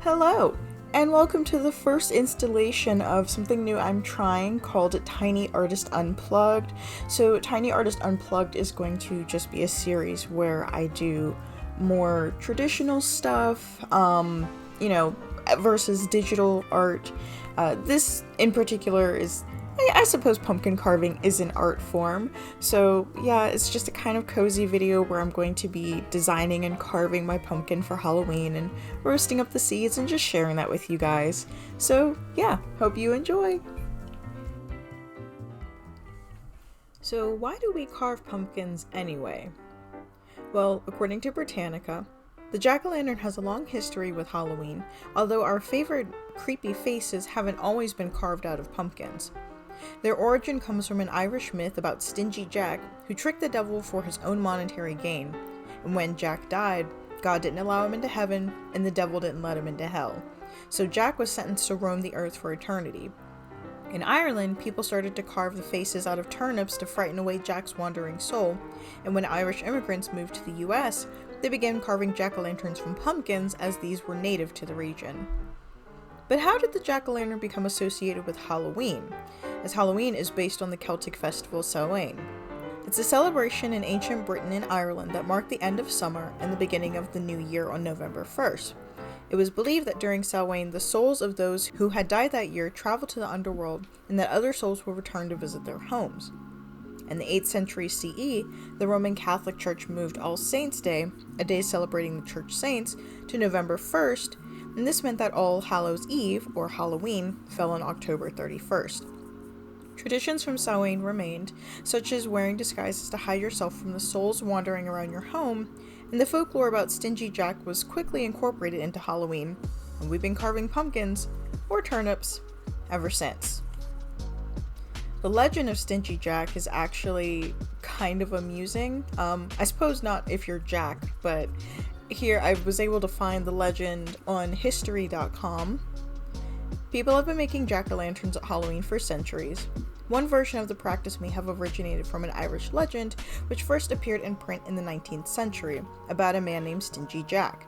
Hello, and welcome to the first installation of something new I'm trying called TinyArtist Unplugged. So TinyArtist Unplugged is going to just be a series where I do more traditional stuff, versus digital art. This in particular is, I suppose pumpkin carving is an art form, so yeah, it's just a kind of cozy video where I'm going to be designing and carving my pumpkin for Halloween and roasting up the seeds and just sharing that with you guys. So yeah, hope you enjoy! So why do we carve pumpkins anyway? Well, according to Britannica, the jack-o'-lantern has a long history with Halloween, although our favorite creepy faces haven't always been carved out of pumpkins. Their origin comes from an Irish myth about Stingy Jack, who tricked the devil for his own monetary gain. And when Jack died, God didn't allow him into heaven, and the devil didn't let him into hell. So Jack was sentenced to roam the earth for eternity. In Ireland, people started to carve the faces out of turnips to frighten away Jack's wandering soul, and when Irish immigrants moved to the US, they began carving jack-o'-lanterns from pumpkins as these were native to the region. But how did the jack-o'-lantern become associated with Halloween, as Halloween is based on the Celtic festival Samhain? It's a celebration in ancient Britain and Ireland that marked the end of summer and the beginning of the new year on November 1st. It was believed that during Samhain, the souls of those who had died that year traveled to the underworld and that other souls would return to visit their homes. In the 8th century CE, the Roman Catholic Church moved All Saints' Day, a day celebrating the church saints, to November 1st, and this meant that All Hallows' Eve, or Halloween, fell on October 31st. Traditions from Samhain remained, such as wearing disguises to hide yourself from the souls wandering around your home, and the folklore about Stingy Jack was quickly incorporated into Halloween, and we've been carving pumpkins, or turnips, ever since. The legend of Stingy Jack is actually kind of amusing. I suppose not if you're Jack, but here I was able to find the legend on history.com. People have been making jack-o'-lanterns at Halloween for centuries. One version of the practice may have originated from an Irish legend, which first appeared in print in the 19th century, about a man named Stingy Jack.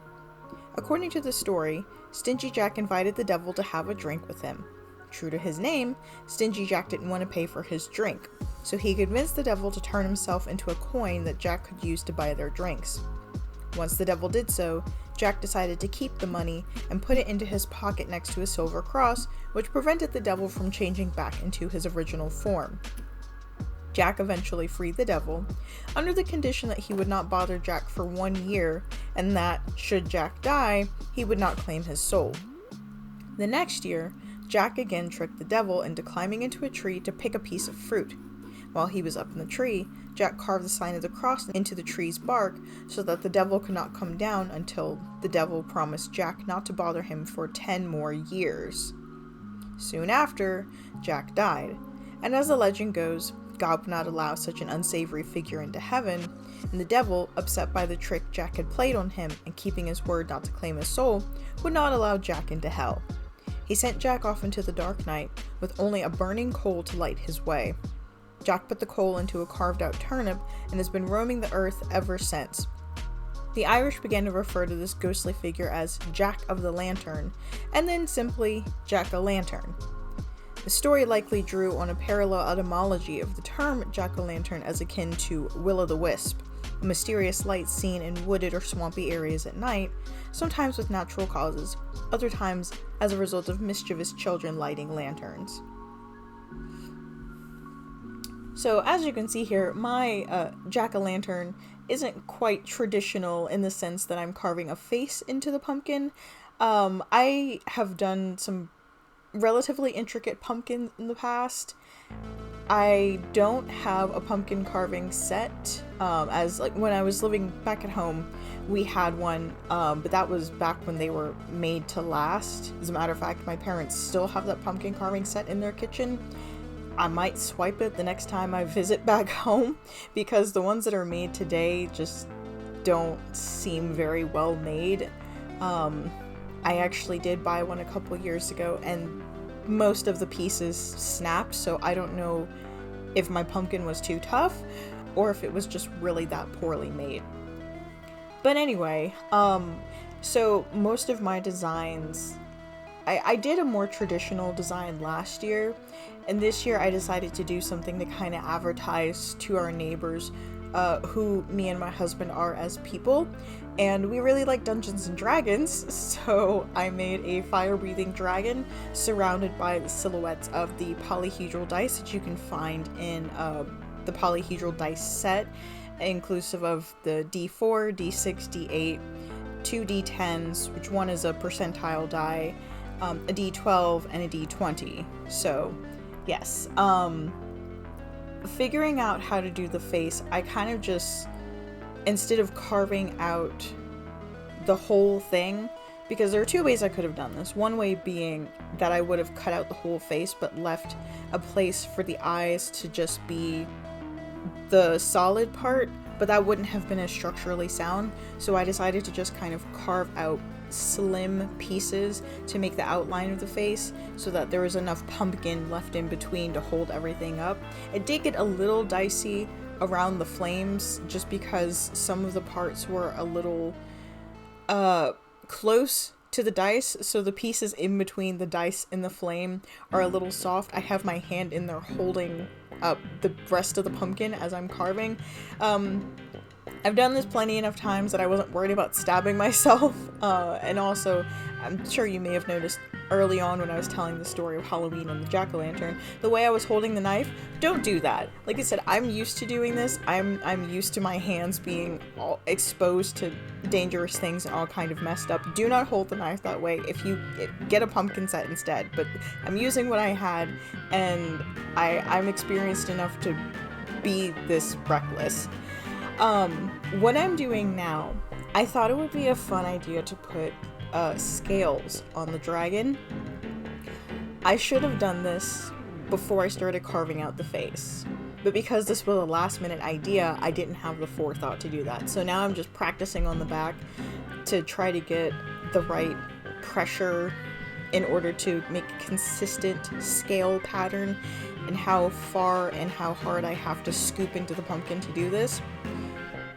According to the story, Stingy Jack invited the devil to have a drink with him. True to his name, Stingy Jack didn't want to pay for his drink, so he convinced the devil to turn himself into a coin that Jack could use to buy their drinks. Once the devil did so, Jack decided to keep the money and put it into his pocket next to a silver cross, which prevented the devil from changing back into his original form. Jack eventually freed the devil, under the condition that he would not bother Jack for 1 year, and that, should Jack die, he would not claim his soul. The next year, Jack again tricked the devil into climbing into a tree to pick a piece of fruit. While he was up in the tree, Jack carved the sign of the cross into the tree's bark so that the devil could not come down until the devil promised Jack not to bother him for 10 more years. Soon after, Jack died, and as the legend goes, God would not allow such an unsavory figure into heaven, and the devil, upset by the trick Jack had played on him and keeping his word not to claim his soul, would not allow Jack into hell. He sent Jack off into the dark night with only a burning coal to light his way. Jack put the coal into a carved-out turnip and has been roaming the earth ever since. The Irish began to refer to this ghostly figure as Jack of the Lantern, and then simply Jack-o'-lantern. The story likely drew on a parallel etymology of the term jack-o'-lantern as akin to will-o'-the-wisp, a mysterious light seen in wooded or swampy areas at night, sometimes with natural causes, other times as a result of mischievous children lighting lanterns. So as you can see here, my jack-o'-lantern isn't quite traditional in the sense that I'm carving a face into the pumpkin. I have done some relatively intricate pumpkins in the past. I don't have a pumpkin carving set, as like when I was living back at home, we had one, but that was back when they were made to last. As a matter of fact, my parents still have that pumpkin carving set in their kitchen. I might swipe it the next time I visit back home, because the ones that are made today just don't seem very well made. I actually did buy one a couple years ago, and most of the pieces snapped, so I don't know if my pumpkin was too tough, or if it was just really that poorly made. But anyway, so most of my designs, I did a more traditional design last year, and this year I decided to do something to kind of advertise to our neighbors who me and my husband are as people, and we really like Dungeons and Dragons, so I made a fire-breathing dragon surrounded by the silhouettes of the polyhedral dice that you can find in the polyhedral dice set, inclusive of the D4, D6, D8, 2 D10s, which one is a percentile die, a D12, and a D20. So, yes. Figuring out how to do the face, I kind of just, instead of carving out the whole thing, because there are two ways I could have done this. One way being that I would have cut out the whole face but left a place for the eyes to just be the solid part, but that wouldn't have been as structurally sound, so I decided to just kind of carve out slim pieces to make the outline of the face so that there was enough pumpkin left in between to hold everything up. It did get a little dicey around the flames just because some of the parts were a little close to the dice, so the pieces in between the dice and the flame are a little soft. I have my hand in there holding up the rest of the pumpkin as I'm carving. I've done this plenty enough times that I wasn't worried about stabbing myself, and also, I'm sure you may have noticed early on when I was telling the story of Halloween and the jack-o'-lantern, the way I was holding the knife, don't do that. Like I said, I'm used to doing this. I'm used to my hands being all exposed to dangerous things and all kind of messed up. Do not hold the knife that way. Get a pumpkin set instead, but I'm using what I had, and I'm experienced enough to be this reckless. What I'm doing now, I thought it would be a fun idea to put scales on the dragon. I should have done this before I started carving out the face, but because this was a last minute idea, I didn't have the forethought to do that. So now I'm just practicing on the back to try to get the right pressure in order to make a consistent scale pattern, and how far and how hard I have to scoop into the pumpkin to do this.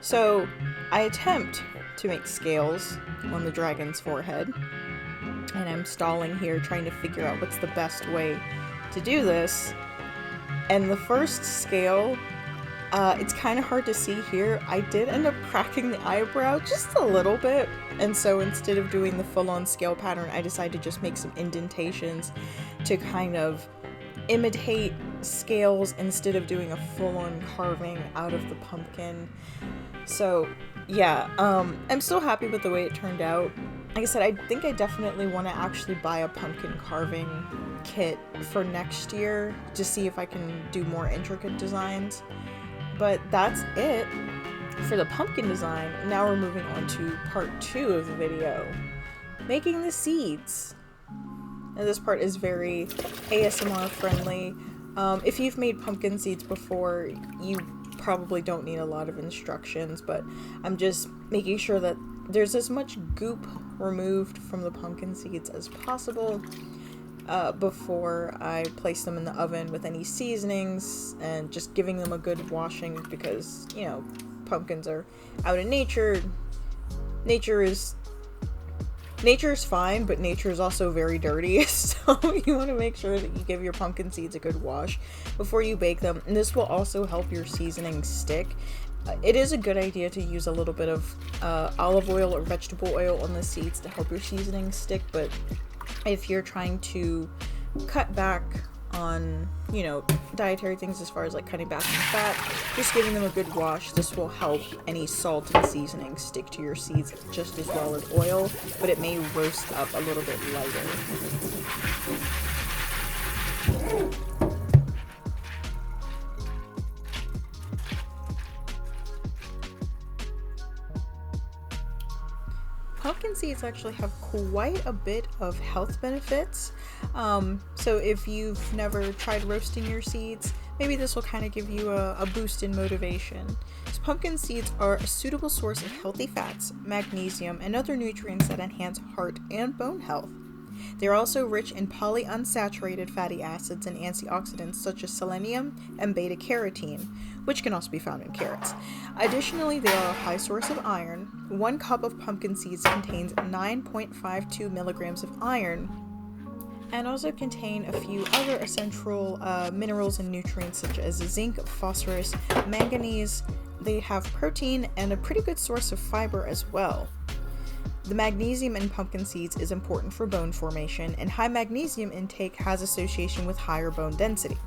So I attempt to make scales on the dragon's forehead, and I'm stalling here trying to figure out what's the best way to do this. And the first scale, it's kind of hard to see here. I did end up cracking the eyebrow just a little bit, and so instead of doing the full-on scale pattern, I decided to just make some indentations to kind of imitate scales instead of doing a full-on carving out of the pumpkin. So yeah, I'm still happy with the way it turned out. Like I said, I think I definitely want to actually buy a pumpkin carving kit for next year to see if I can do more intricate designs. But that's it for the pumpkin design. Now we're moving on to part 2 of the video, making the seeds. Now this part is very ASMR friendly. If you've made pumpkin seeds before, you probably don't need a lot of instructions, but I'm just making sure that there's as much goop removed from the pumpkin seeds as possible before I place them in the oven with any seasonings, and just giving them a good washing, because, you know, pumpkins are out in nature. Nature is fine, but nature is also very dirty, so you want to make sure that you give your pumpkin seeds a good wash before you bake them, and this will also help your seasoning stick. It is a good idea to use a little bit of olive oil or vegetable oil on the seeds to help your seasoning stick, but if you're trying to cut back on, you know, dietary things as far as like cutting back on fat, just giving them a good wash, this will help any salt and seasoning stick to your seeds just as well as oil, but it may roast up a little bit lighter. Pumpkin seeds actually have quite a bit of health benefits. So if you've never tried roasting your seeds, maybe this will kind of give you a boost in motivation. So pumpkin seeds are a suitable source of healthy fats, magnesium, and other nutrients that enhance heart and bone health. They're also rich in polyunsaturated fatty acids and antioxidants such as selenium and beta-carotene, which can also be found in carrots. Additionally, they are a high source of iron. 1 cup of pumpkin seeds contains 9.52 milligrams of iron, and also contain a few other essential minerals and nutrients such as zinc, phosphorus, manganese. They have protein and a pretty good source of fiber as well. The magnesium in pumpkin seeds is important for bone formation, and high magnesium intake has association with higher bone density.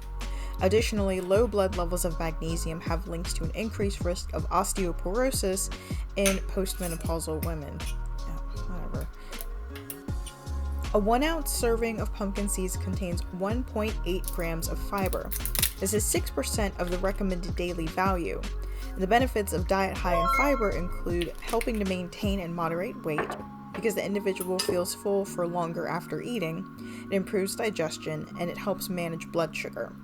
Additionally, low blood levels of magnesium have links to an increased risk of osteoporosis in postmenopausal women. Whatever. A 1 ounce serving of pumpkin seeds contains 1.8 grams of fiber. This is 6% of the recommended daily value. The benefits of diet high in fiber include helping to maintain and moderate weight because the individual feels full for longer after eating, it improves digestion, and it helps manage blood sugar.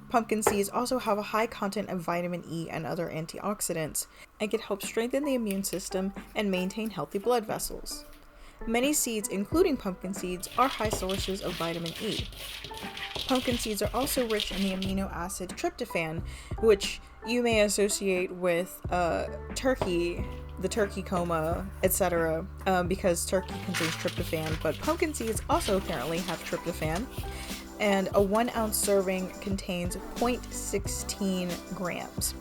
Pumpkin seeds also have a high content of vitamin E and other antioxidants and can help strengthen the immune system and maintain healthy blood vessels. Many seeds, including pumpkin seeds, are high sources of vitamin E. Pumpkin seeds are also rich in the amino acid tryptophan, which you may associate with turkey, the turkey coma, etc., because turkey contains tryptophan, but pumpkin seeds also apparently have tryptophan, and a 1 ounce serving contains 0.16 grams.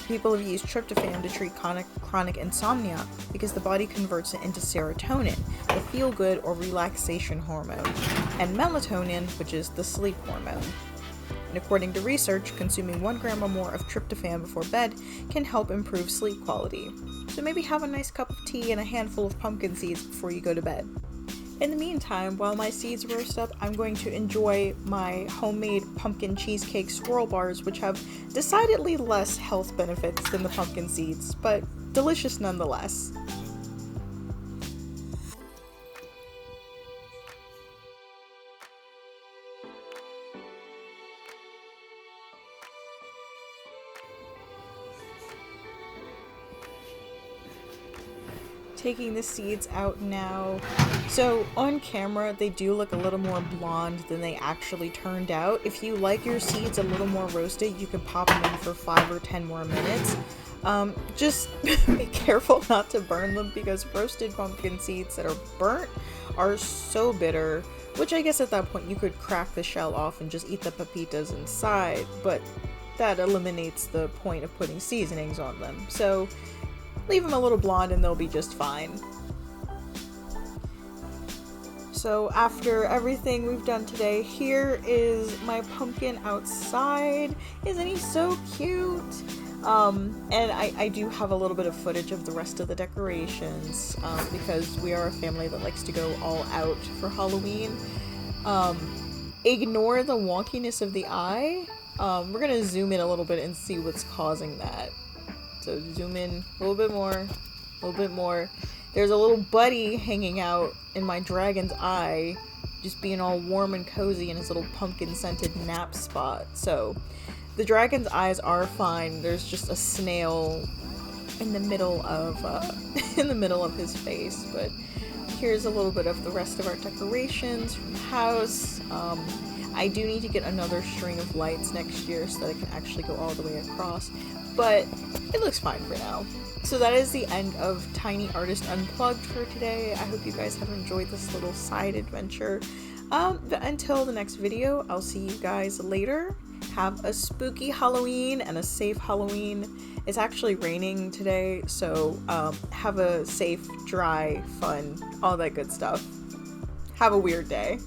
People have used tryptophan to treat chronic insomnia because the body converts it into serotonin, the feel-good or relaxation hormone, and melatonin, which is the sleep hormone. And according to research, consuming 1 gram or more of tryptophan before bed can help improve sleep quality. So maybe have a nice cup of tea and a handful of pumpkin seeds before you go to bed. In the meantime, while my seeds roast up, I'm going to enjoy my homemade pumpkin cheesecake swirl bars, which have decidedly less health benefits than the pumpkin seeds, but delicious nonetheless. Taking the seeds out now. So on camera they do look a little more blonde than they actually turned out. If you like your seeds a little more roasted, you can pop them in for 5 or 10 more minutes. Just be careful not to burn them because roasted pumpkin seeds that are burnt are so bitter, which I guess at that point you could crack the shell off and just eat the pepitas inside, but that eliminates the point of putting seasonings on them. So leave them a little blonde and they'll be just fine. So after everything we've done today, here is my pumpkin outside. Isn't he so cute? And I do have a little bit of footage of the rest of the decorations because we are a family that likes to go all out for Halloween. Ignore the wonkiness of the eye. We're gonna zoom in a little bit and see what's causing that. So zoom in a little bit more, a little bit more. There's a little buddy hanging out in my dragon's eye, just being all warm and cozy in his little pumpkin scented nap spot. So the dragon's eyes are fine. There's just a snail in the middle of his face. But here's a little bit of the rest of our decorations from the house. I do need to get another string of lights next year so that I can actually go all the way across, but it looks fine for now. So that is the end of TinyArtist Unplugged for today. I hope you guys have enjoyed this little side adventure. Until the next video, I'll see you guys later. Have a spooky Halloween and a safe Halloween. It's actually raining today, so have a safe, dry, fun, all that good stuff. Have a weird day.